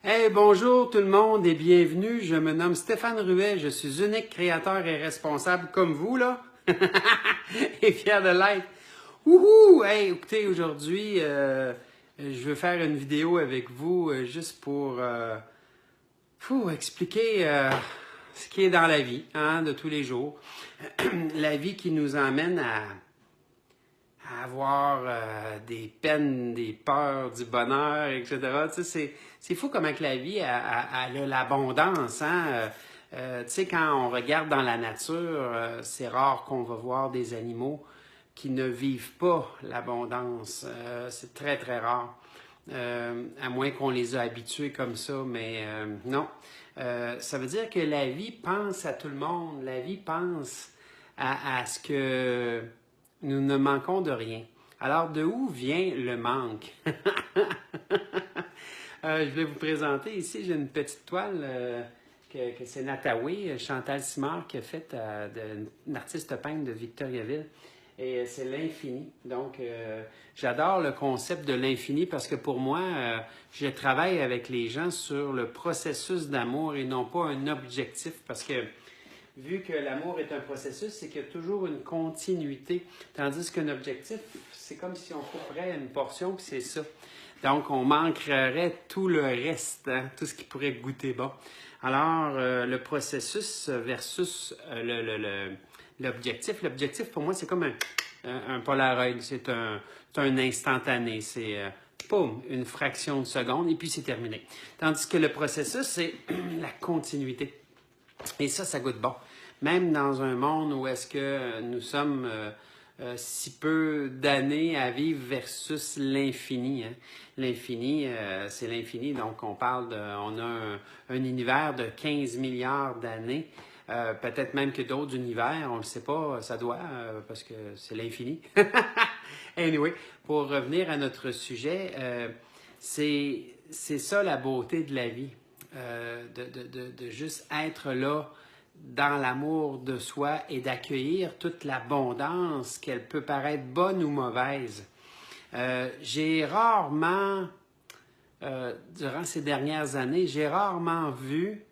Hey, bonjour tout le monde et bienvenue. Je me nomme Stéphane Ruet. Je suis unique créateur et responsable comme vous, là. Et fier de l'être. Wouhou! Hey, écoutez, aujourd'hui, je veux faire une vidéo avec vous juste pour expliquer ce qui est dans la vie, hein, de tous les jours. La vie qui nous emmène à avoir des peines, des peurs, du bonheur, etc. Tu sais, c'est fou comment que la vie a l'abondance. Hein? Tu sais, quand on regarde dans la nature, c'est rare qu'on va voir des animaux qui ne vivent pas l'abondance. C'est très, très rare. À moins qu'on les a habitués comme ça, mais non. Ça veut dire que la vie pense à tout le monde. La vie pense à ce que nous ne manquons de rien. Alors, de où vient le manque? Je vais vous présenter ici, j'ai une petite toile que c'est Natawe, Chantal Simard, qui a faite d'une artiste peintre de Victoriaville. Et c'est l'infini. Donc, j'adore le concept de l'infini parce que pour moi, je travaille avec les gens sur le processus d'amour et non pas un objectif. Parce que vu que l'amour est un processus, c'est qu'il y a toujours une continuité. Tandis qu'un objectif, c'est comme si on couperait une portion, puis c'est ça. Donc, on manquerait tout le reste, hein, tout ce qui pourrait goûter bon. Alors, le processus versus l'objectif. L'objectif, pour moi, c'est comme un Polaroid. C'est un instantané. C'est, poum, une fraction de seconde, et puis c'est terminé. Tandis que le processus, c'est la continuité. Et ça goûte bon. Même dans un monde où est-ce que nous sommes si peu d'années à vivre versus l'infini. Hein. L'infini, c'est l'infini. Donc, on a un univers de 15 milliards d'années. Peut-être même que d'autres univers, on ne le sait pas, ça doit, parce que c'est l'infini. Anyway, pour revenir à notre sujet, c'est ça la beauté de la vie. De juste être là dans l'amour de soi et d'accueillir toute l'abondance, qu'elle peut paraître bonne ou mauvaise. J'ai rarement, durant ces dernières années, j'ai rarement vu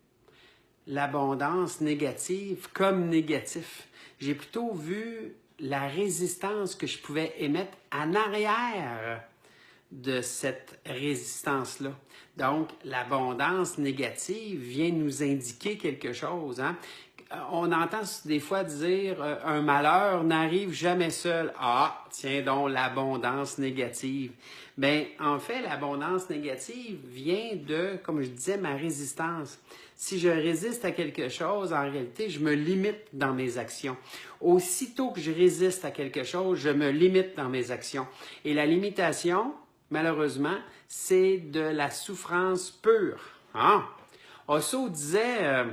l'abondance négative comme négatif. J'ai plutôt vu la résistance que je pouvais émettre en arrière de cette résistance-là. Donc, l'abondance négative vient nous indiquer quelque chose. Hein? On entend des fois dire un malheur n'arrive jamais seul. Ah, tiens donc, l'abondance négative. Bien, en fait, l'abondance négative vient de, comme je disais, ma résistance. Si je résiste à quelque chose, en réalité, je me limite dans mes actions. Aussitôt que je résiste à quelque chose, je me limite dans mes actions. Et la limitation, malheureusement, c'est de la souffrance pure. Ah! Osso disait,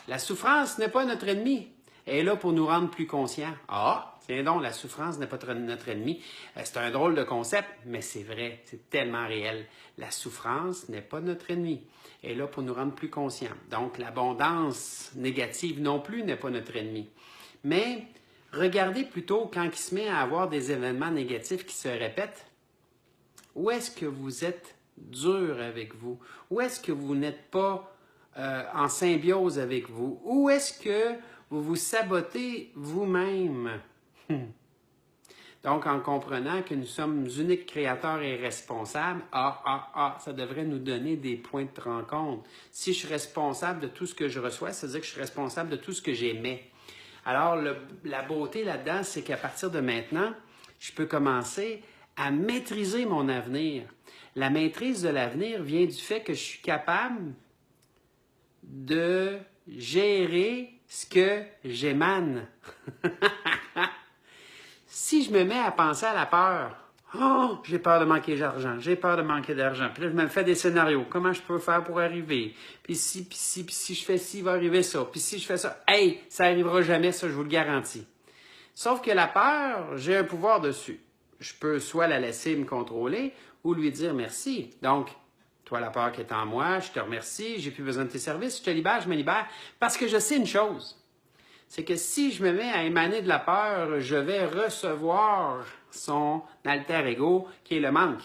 la souffrance n'est pas notre ennemi. Elle est là pour nous rendre plus conscients. Ah! Tiens donc, la souffrance n'est pas notre ennemi. C'est un drôle de concept, mais c'est vrai, c'est tellement réel. La souffrance n'est pas notre ennemi. Elle est là pour nous rendre plus conscients. Donc, l'abondance négative non plus n'est pas notre ennemi. Mais regardez plutôt quand il se met à avoir des événements négatifs qui se répètent, où est-ce que vous êtes dur avec vous? Où est-ce que vous n'êtes pas en symbiose avec vous? Où est-ce que vous vous sabotez vous-même? Donc, en comprenant que nous sommes uniques créateurs et responsables, ça devrait nous donner des points de rencontre. Si je suis responsable de tout ce que je reçois, ça veut dire que je suis responsable de tout ce que j'émets. Alors, la beauté là-dedans, c'est qu'à partir de maintenant, je peux commencer à maîtriser mon avenir. La maîtrise de l'avenir vient du fait que je suis capable de gérer ce que j'émane. Si je me mets à penser à la peur, oh, j'ai peur de manquer d'argent, j'ai peur de manquer d'argent. Puis là, je me fais des scénarios. Comment je peux faire pour arriver? Puis si je fais ci, il va arriver ça. Puis si je fais ça, hey, ça n'arrivera jamais, ça, je vous le garantis. Sauf que la peur, j'ai un pouvoir dessus. Je peux soit la laisser me contrôler ou lui dire merci. Donc, toi, la peur qui est en moi, je te remercie, j'ai plus besoin de tes services, je te libère, je me libère. Parce que je sais une chose, c'est que si je me mets à émaner de la peur, je vais recevoir son alter ego qui est le manque.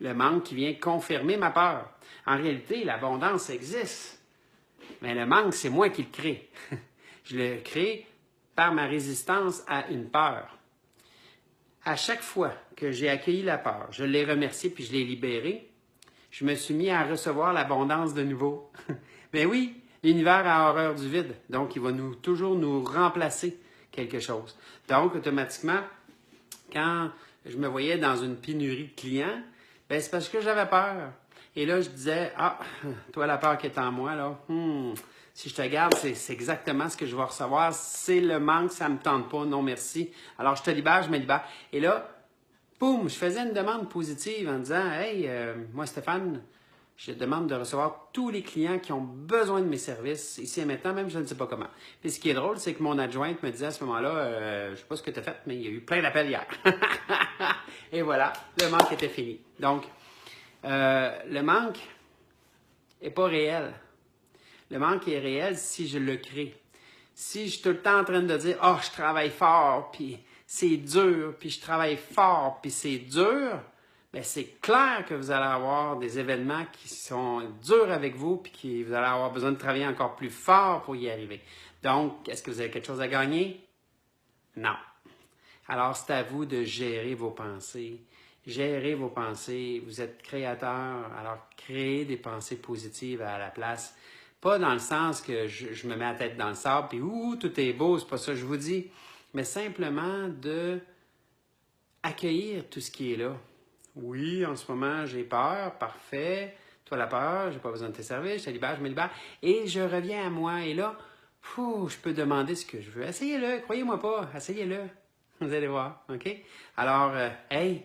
Le manque qui vient confirmer ma peur. En réalité, l'abondance existe. Mais le manque, c'est moi qui le crée. Je le crée par ma résistance à une peur. À chaque fois que j'ai accueilli la peur, je l'ai remerciée puis je l'ai libérée, je me suis mis à recevoir l'abondance de nouveau. Mais oui, l'univers a horreur du vide, donc il va toujours nous remplacer quelque chose. Donc, automatiquement, quand je me voyais dans une pénurie de clients, ben c'est parce que j'avais peur. Et là, je disais, ah, toi, la peur qui est en moi, là, si je te garde, c'est exactement ce que je vais recevoir. C'est le manque, ça ne me tente pas, non merci. Alors, je te libère, je me libère. Et là, boum, je faisais une demande positive en disant, hey, moi, Stéphane, je demande de recevoir tous les clients qui ont besoin de mes services, ici et maintenant, même je ne sais pas comment. Puis ce qui est drôle, c'est que mon adjointe me disait à ce moment-là, je ne sais pas ce que tu as fait, mais il y a eu plein d'appels hier. Et voilà, le manque était fini. Donc, le manque n'est pas réel. Le manque est réel si je le crée. Si je suis tout le temps en train de dire « Ah, je travaille fort, puis c'est dur, puis je travaille fort, puis c'est dur », bien, c'est clair que vous allez avoir des événements qui sont durs avec vous, puis que vous allez avoir besoin de travailler encore plus fort pour y arriver. Donc, est-ce que vous avez quelque chose à gagner? Non. Alors, c'est à vous de gérer vos pensées. Gérez vos pensées. Vous êtes créateur, alors créez des pensées positives à la place. Pas dans le sens que je me mets la tête dans le sable, puis ouh, tout est beau, c'est pas ça que je vous dis. Mais simplement de accueillir tout ce qui est là. Oui, en ce moment, j'ai peur, parfait. Toi, la peur, j'ai pas besoin de tes services, je te libère, je me libère. Et je reviens à moi. Et là, je peux demander ce que je veux. Essayez-le, croyez-moi pas, essayez-le. Vous allez voir, OK? Alors, hey,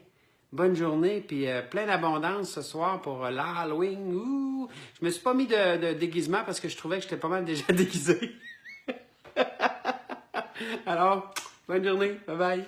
bonne journée, puis plein d'abondance ce soir pour l'Halloween. Ouh! Je me suis pas mis de déguisement parce que je trouvais que j'étais pas mal déjà déguisé. Alors, bonne journée, bye bye.